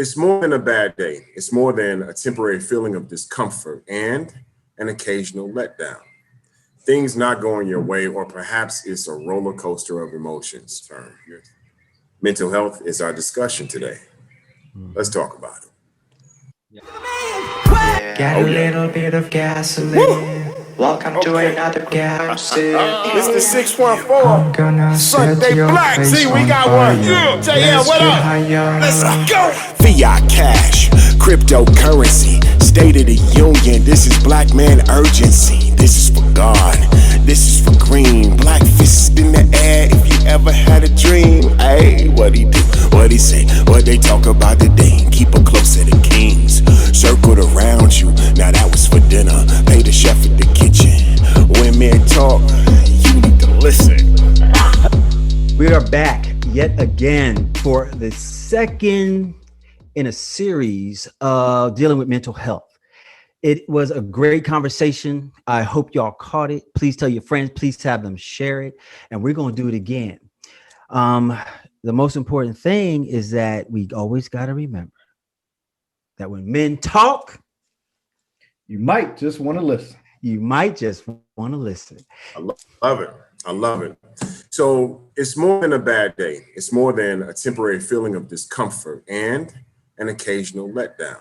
It's more than a bad day. It's more than a temporary feeling of discomfort and an occasional letdown. Things not going your way, or perhaps it's a roller coaster of emotions. Mental health is our discussion today. Let's talk about it. Get a little bit of gasoline. Welcome to another galaxy. It's the I'm 614 gonna Sunday set your Black. face See, we on got fire. one. Yeah, JL, Let's what get up? higher. Let's go. Fiat cash, cryptocurrency, State of the Union. This is black man urgency. This is for God. This is for green. Black fist in the air. If you ever had a dream, hey, what he do? What he say? What they talk about today? Keep it close to the kings. Circled around you. Now that was for dinner. Pay the chef at the kitchen. When men talk, you need to listen. We are back yet again for the second in a series of dealing with mental health. It was a great conversation. I hope y'all caught it. Please tell your friends, please have them share it. And we're going to do it again. The most important thing is that we always got to remember that when men talk, you might just want to listen. You might just want to listen. I love it. I love it. So it's more than a bad day. It's more than a temporary feeling of discomfort and an occasional letdown.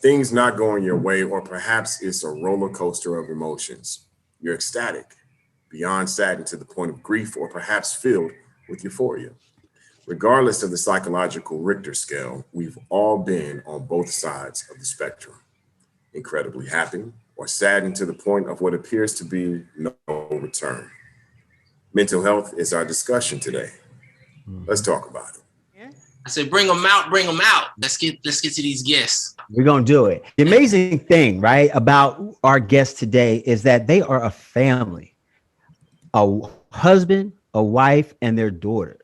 Things not going your way, or perhaps it's a roller coaster of emotions. You're ecstatic, beyond saddened to the point of grief, or perhaps filled with euphoria. Regardless of the psychological Richter scale, we've all been on both sides of the spectrum. Incredibly happy or saddened to the point of what appears to be no return. Mental health is our discussion today. Let's talk about it. I said, bring them out, bring them out. Let's get to these guests. We're going to do it. The amazing thing, right, about our guests today is that they are a family, a husband, a wife, and their daughter.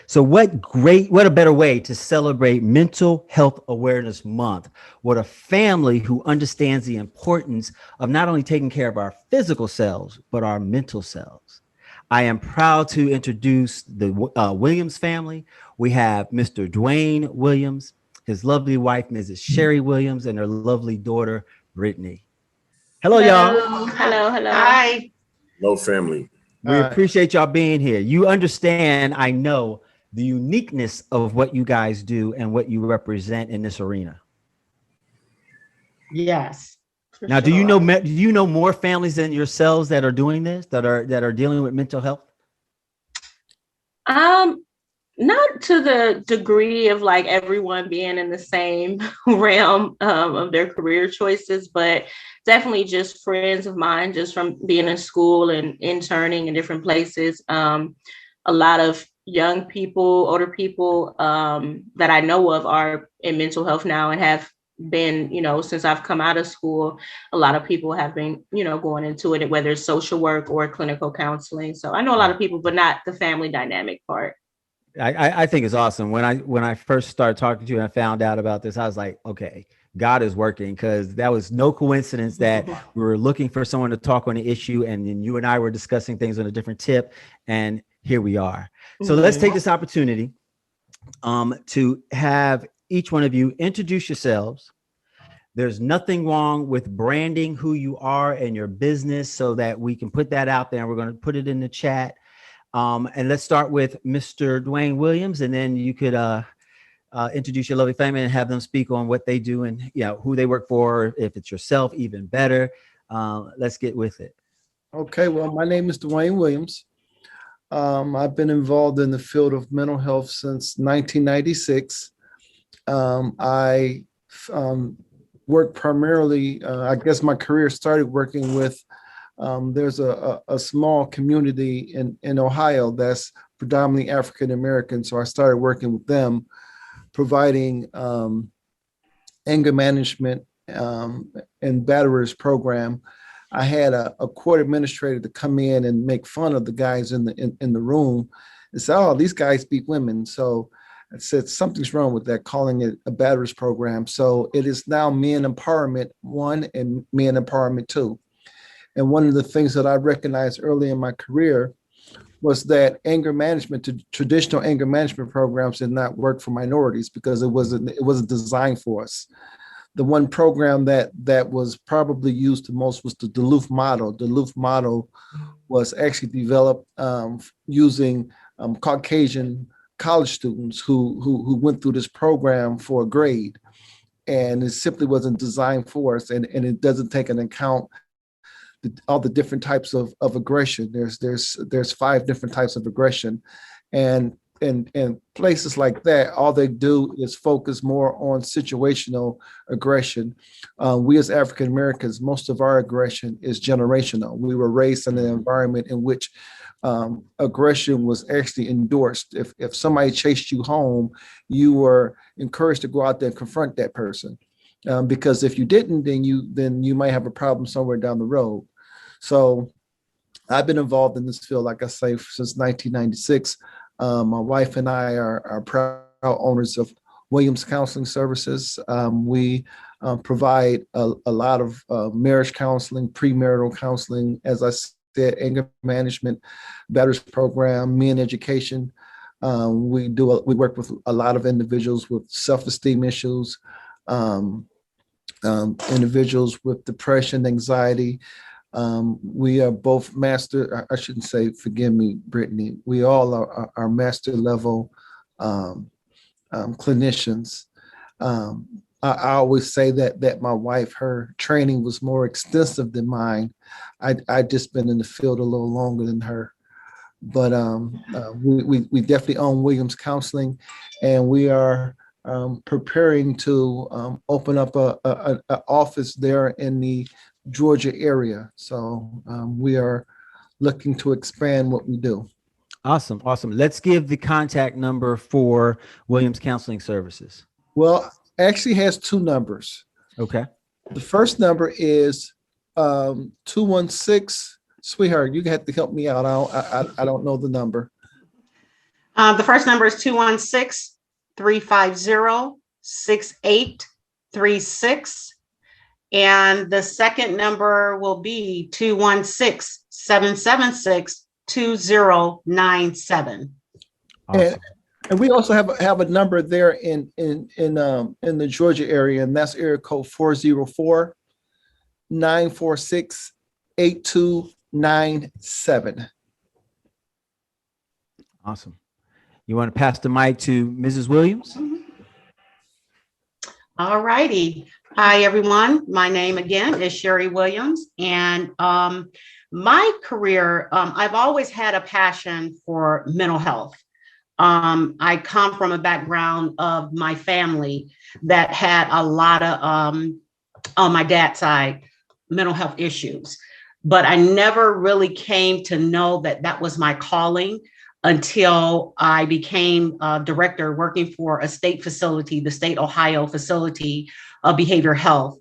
So what a better way to celebrate Mental Health Awareness Month. What a family who understands the importance of not only taking care of our physical selves, but our mental selves. I am proud to introduce the Williams family. We have Mr. Dwayne Williams, his lovely wife, Mrs. Sherry Williams, and their lovely daughter, Brittany. Hello, y'all. Hello. Hi. Hello, family. We appreciate y'all being here. You understand, I know, the uniqueness of what you guys do and what you represent in this arena. Yes. Now, do you know more families than yourselves that are doing this, that are dealing with mental health? Not to the degree of like everyone being in the same realm of their career choices, but definitely just friends of mine, just from being in school and interning in different places. A lot of young people, older people that I know of are in mental health now and have been, since I've come out of school. A lot of people have been, going into it, whether it's social work or clinical counseling. So I know a lot of people, but not the family dynamic part. I think it's awesome. When I first started talking to you and I found out about this, I was like, okay, God is working, because that was no coincidence that we were looking for someone to talk on the issue, and then you and I were discussing things on a different tip, and here we are. So let's take this opportunity to have each one of you introduce yourselves. There's nothing wrong with branding who you are and your business, so that we can put that out there, and we're going to put it in the chat. And let's start with Mr. Dwayne Williams, and then you could introduce your lovely family and have them speak on what they do and who they work for. If it's yourself, even better. Let's get with it. Okay, well, my name is Dwayne Williams. I've been involved in the field of mental health since 1996. I work primarily, I guess my career started working with, there's a small community in Ohio that's predominantly African American. So I started working with them, providing anger management and batterers program. I had a court administrator to come in and make fun of the guys in the room and say, "Oh, these guys beat women." So I said something's wrong with that, calling it a batterers program. So it is now Men Empowerment 1 and Men Empowerment 2. And one of the things that I recognized early in my career was that anger management, traditional anger management programs did not work for minorities because it wasn't designed for us. The one program that was probably used the most was the Duluth model. The Duluth model was actually developed using Caucasian college students who went through this program for a grade, and it simply wasn't designed for us, and it doesn't take into account all the different types of aggression. There's 5 different types of aggression, and places like that, all they do is focus more on situational aggression. We as African Americans, most of our aggression is generational. We were raised in an environment in which aggression was actually endorsed. If somebody chased you home, you were encouraged to go out there and confront that person, because if you didn't, then you might have a problem somewhere down the road. So I've been involved in this field, like I say, since 1996. My wife and I are proud owners of Williams Counseling Services. We provide a lot of marriage counseling, premarital counseling, as I said, anger management, veterans program, men education. We work with a lot of individuals with self-esteem issues, individuals with depression, anxiety. We are both master, I shouldn't say, forgive me, Brittany, we all are master level clinicians. I always say that my wife, her training was more extensive than mine. I just been in the field a little longer than her. But we definitely own Williams Counseling, and we are preparing to open up an office there in the Georgia area. So we are looking to expand what we do. Awesome. Let's give the contact number for Williams Counseling Services. Well, actually has 2 numbers. Okay. The first number is 216. Sweetheart, you have to help me out. I don't know the number. The first number is 216-350-6836. And the second number will be 216-776-2097. Awesome. And we also have a number there in the Georgia area, and that's area code 404-946-8297. Awesome. You want to pass the mic to Mrs. Williams? All righty. Hi, everyone. My name again is Sherry Williams, and my career, I've always had a passion for mental health. I come from a background of my family that had a lot of, on my dad's side, mental health issues, but I never really came to know that that was my calling until I became a director working for a state facility, the state Ohio facility of behavioral health.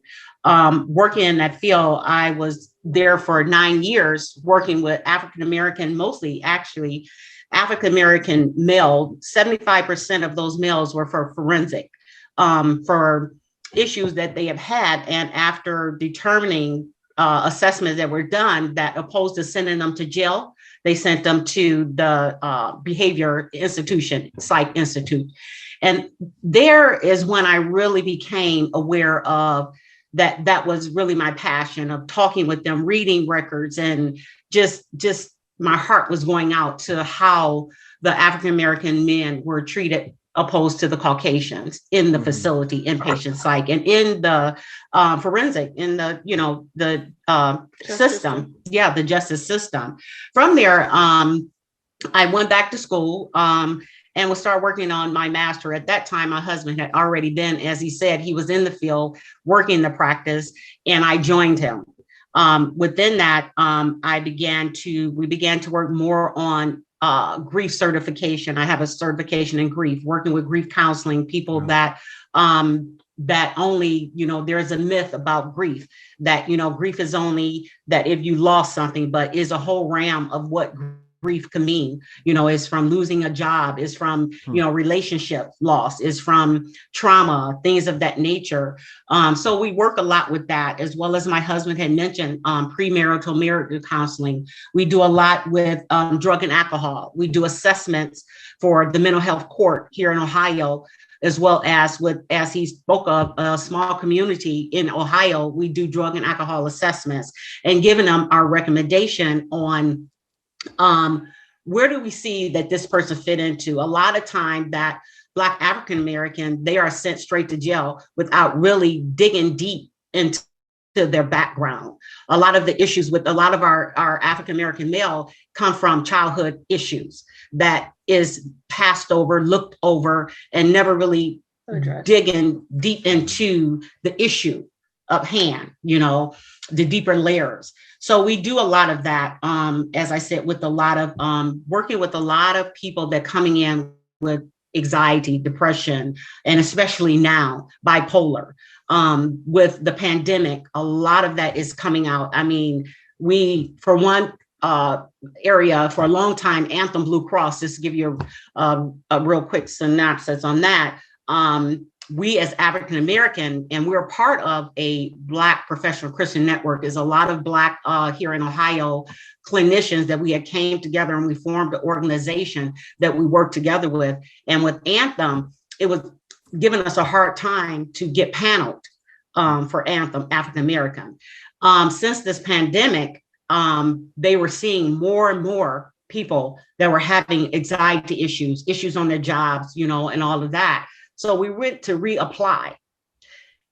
Working in that field, I was there for 9 years working with African-American, mostly actually African-American male. 75% of those males were for forensic, for issues that they have had. And after determining assessments that were done that opposed to sending them to jail, they sent them to the behavior institution, psych institute. And there is when I really became aware of that was really my passion of talking with them, reading records, and just my heart was going out to how the African-American men were treated opposed to the Caucasians in the facility, inpatient psych, and in the forensic, in the, the system. Yeah, the justice system. From there, I went back to school and would start working on my master. At that time, my husband had already been, as he said, he was in the field working the practice, and I joined him. Within that, we began to work more on grief certification. I have a certification in grief, working with grief counseling, people that only, there's a myth about grief, that, grief is only that if you lost something, but is a whole realm of what grief can mean. It's from losing a job, it's from, relationship loss, it's from trauma, things of that nature. So we work a lot with that, as well as my husband had mentioned, premarital marital counseling. We do a lot with drug and alcohol. We do assessments for the mental health court here in Ohio, as well as as he spoke of, a small community in Ohio. We do drug and alcohol assessments and giving them our recommendation on where do we see that this person fit into. A lot of time that Black African American, they are sent straight to jail without really digging deep into their background. A lot of the issues with a lot of our African American male come from childhood issues that is passed over, looked over, and never really digging deep into the issue of hand, the deeper layers. So we do a lot of that, as I said, with a lot of working with a lot of people that coming in with anxiety, depression, and especially now bipolar. With the pandemic, a lot of that is coming out. I mean, we, for one area, for a long time, Anthem Blue Cross, just to give you a real quick synopsis on that, we as African American, and we're part of a Black professional Christian network, is a lot of Black here in Ohio clinicians that we had came together and we formed an organization that we worked together with. And with Anthem, it was giving us a hard time to get paneled for Anthem African American. Since this pandemic, they were seeing more and more people that were having anxiety issues on their jobs, and all of that. So we went to reapply.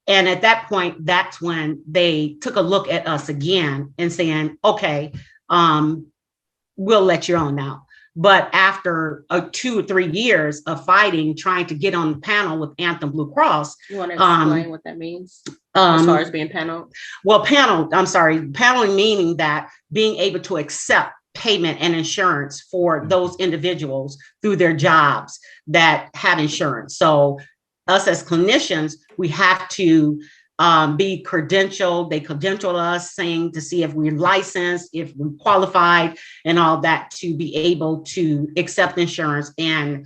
And at that point, that's when they took a look at us again and saying, okay, we'll let you on now. But after 2 or 3 years of fighting, trying to get on the panel with Anthem Blue Cross. You want to explain what that means as far as being paneled? Well, paneling meaning that being able to accept payment and insurance for those individuals through their jobs that have insurance. So us as clinicians, we have to be credentialed. They credential us, saying to see if we're licensed, if we're qualified, and all that, to be able to accept insurance and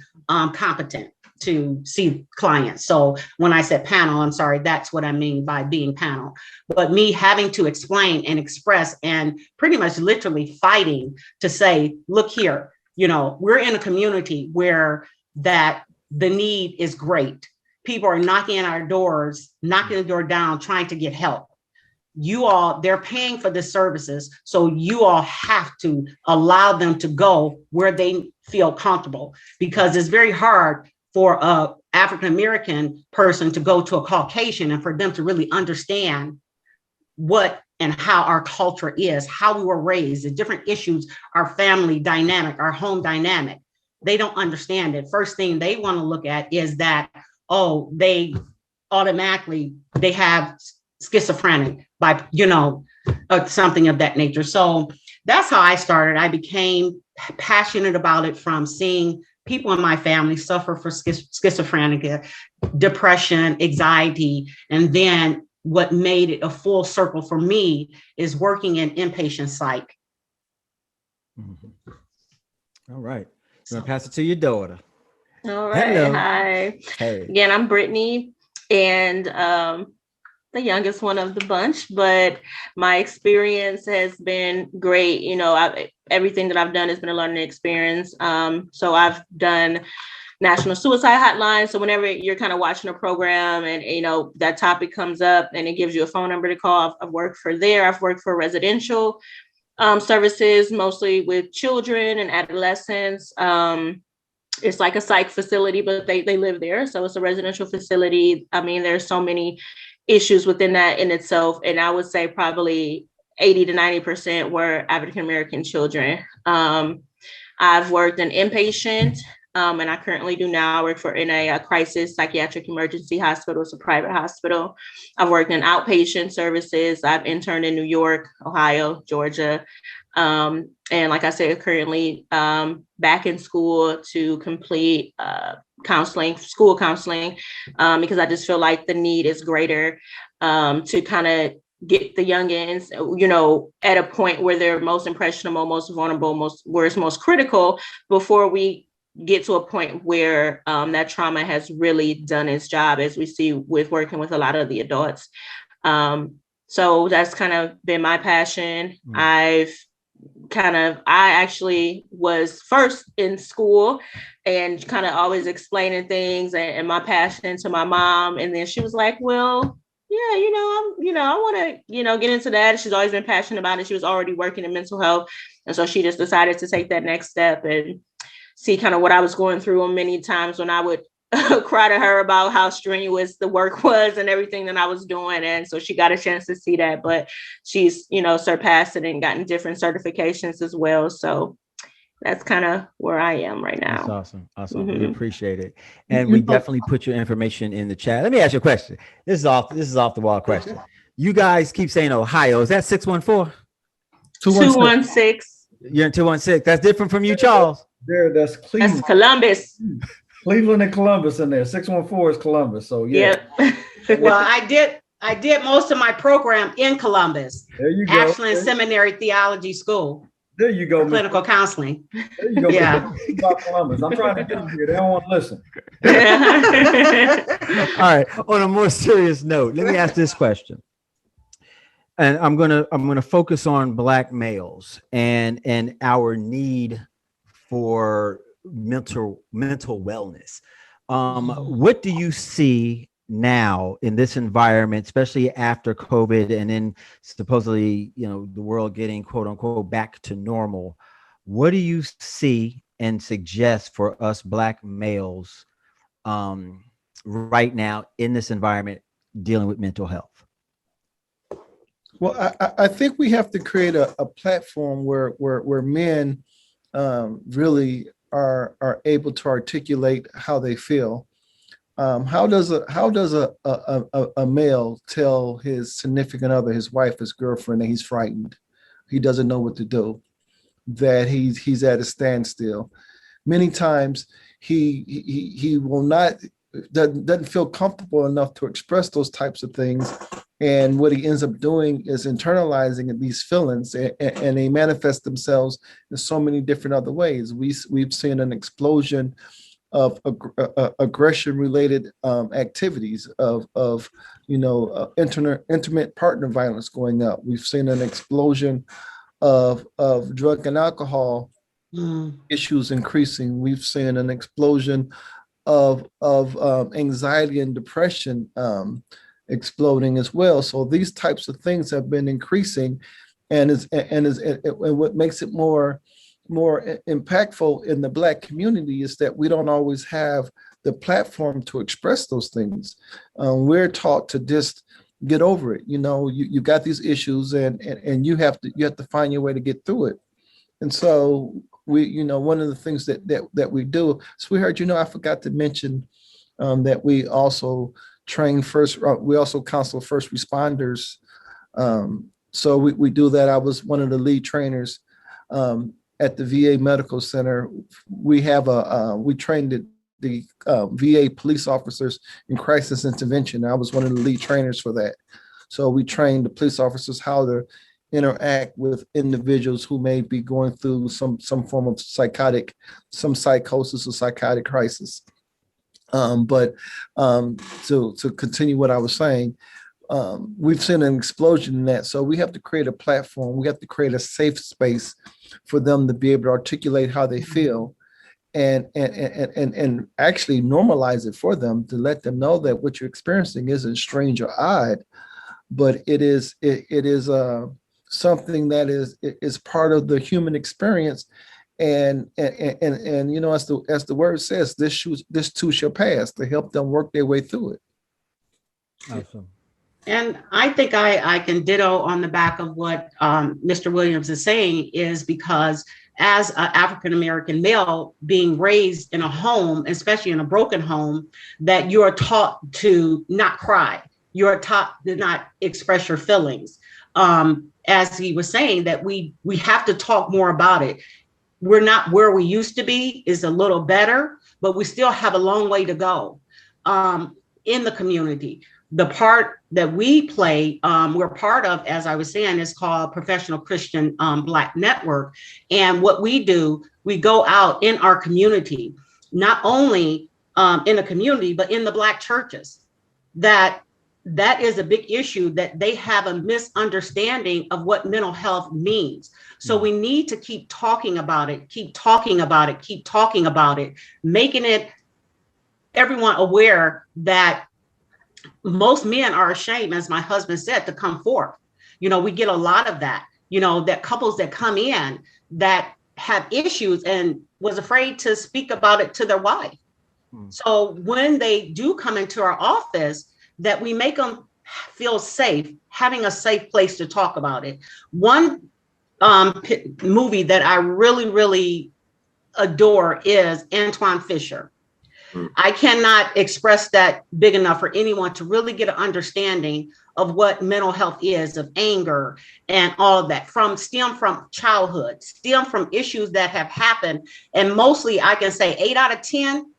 competent to see clients. So when I said panel, I'm sorry, that's what I mean by being panel. But me having to explain and express and pretty much literally fighting to say, look here, we're in a community where that the need is great. People are knocking on our doors, knocking the door down, trying to get help. They're paying for the services. So you all have to allow them to go where they feel comfortable, because it's very hard for a African-American person to go to a Caucasian and for them to really understand what and how our culture is, how we were raised, the different issues, our family dynamic, our home dynamic. They don't understand it. First thing they want to look at is that, they automatically, they have schizophrenic by, something of that nature. So that's how I started. I became passionate about it from seeing people in my family suffer from schizophrenia, depression, anxiety. And then what made it a full circle for me is working in inpatient psych. Mm-hmm. All right. I'm going to pass it to your daughter. All right. Hello. Hi. Hey. Again, I'm Brittany, and the youngest one of the bunch, but my experience has been great. Everything that I've done has been a learning experience. So I've done National Suicide Hotline. So whenever you're kind of watching a program and, that topic comes up and it gives you a phone number to call, I've worked for there. I've worked for residential services, mostly with children and adolescents. It's like a psych facility, but they live there. So it's a residential facility. I mean, there's so many issues within that in itself. And I would say probably 80 to 90% were African-American children. I've worked in inpatient, and I currently do now. I work in a crisis psychiatric emergency hospital. It's a private hospital. I've worked in outpatient services. I've interned in New York, Ohio, Georgia. And like I said, currently back in school to complete school counseling, because I just feel like the need is greater to kind of get the youngins, at a point where they're most impressionable, most vulnerable, where it's most critical, before we get to a point where that trauma has really done its job, as we see with working with a lot of the adults. So that's kind of been my passion. I actually was first in school and kind of always explaining things and my passion to my mom. And then she was like, well, yeah, I want to, get into that. She's always been passionate about it. She was already working in mental health. And so she just decided to take that next step and see kind of what I was going through. And many times when I would cry to her about how strenuous the work was and everything that I was doing. And so she got a chance to see that, but she's, surpassed it and gotten different certifications as well. So that's kind of where I am right now. That's awesome. We appreciate it. And we definitely put your information in the chat. Let me ask you a question. This is off the wall question. You guys keep saying Ohio. Is that 614? 216. You're in 216. That's different from you, Charles. That's Cleveland. That's Columbus. Cleveland and Columbus in there. 614 is Columbus. So yeah. Yep. Well, I did most of my program in Columbus. There you go. Ashland Seminary Theology School. There you go. Clinical counseling. There you go. Yeah. About Columbus. I'm trying to get them here. They don't want to listen. All right. On a more serious note, let me ask this question. And I'm gonna focus on Black males and our need for mental wellness. What do you see now in this environment, especially after COVID and then supposedly, the world getting quote unquote back to normal? What do you see and suggest for us Black males right now in this environment dealing with mental health? Well, I think we have to create a platform where men really are able to articulate how they feel. How does a male tell his significant other, his wife, his girlfriend, that he's frightened, he doesn't know what to do, that he's at a standstill? Many times he will not doesn't feel comfortable enough to express those types of things, and what he ends up doing is internalizing these feelings, and they manifest themselves in so many different other ways. We've seen an explosion of aggression-related activities of intimate partner violence going up. We've seen an explosion of drug and alcohol issues increasing. We've seen an explosion of anxiety and depression exploding as well. So these types of things have been increasing, and what makes it more impactful in the Black community is that we don't always have the platform to express those things. We're taught to just get over it. You got these issues, and you have to find your way to get through it. And so we, one of the things that we do, sweetheart, I forgot to mention that we also train we also counsel first responders. So we do that. I was one of the lead trainers at the VA Medical Center. We have we trained the VA police officers in crisis intervention. I was one of the lead trainers for that. So we trained the police officers how to interact with individuals who may be going through some form of psychosis or psychotic crisis. But to continue what I was saying, we've seen an explosion in that. So we have to create a platform. We have to create a safe space for them to be able to articulate how they feel, and actually normalize it for them, to let them know that what you're experiencing isn't strange or odd, but it is something that is part of the human experience. And as the word says, this too shall pass, to help them work their way through it. Awesome. And I think I can ditto on the back of what Mr. Williams is saying, is because as an African-American male being raised in a home, especially in a broken home, that you're taught to not cry. You're taught to not express your feelings. As he was saying, that we have to talk more about it. We're not where we used to be, is a little better, but we still have a long way to go. in the community. The part that we play, we're part of, as I was saying, is called Professional Christian Black Network. And what we do, we go out in our community, not only in the community, but in the Black churches. That is a big issue, that they have a misunderstanding of what mental health means. So we need to keep talking about it, keep talking about it, keep talking about it, making it everyone aware that most men are ashamed, as my husband said, to come forth. You know, we get a lot of that, you know, that couples that come in that have issues and was afraid to speak about it to their wife. So when they do come into our office, that we make them feel safe, having a safe place to talk about it. One movie that I really, really adore is Antoine Fisher. I cannot express that big enough for anyone to really get an understanding of what mental health is, of anger and all of that, stem from childhood, stem from issues that have happened. And mostly I can say 8 out of 10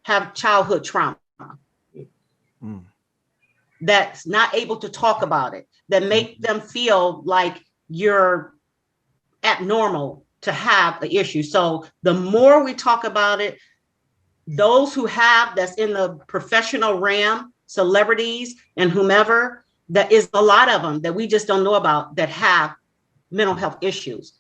have childhood trauma. That's not able to talk about it, that make them feel like you're abnormal to have an issue. So the more we talk about it, those who have, that's in the professional realm, celebrities and whomever, that is a lot of them that we just don't know about that have mental health issues.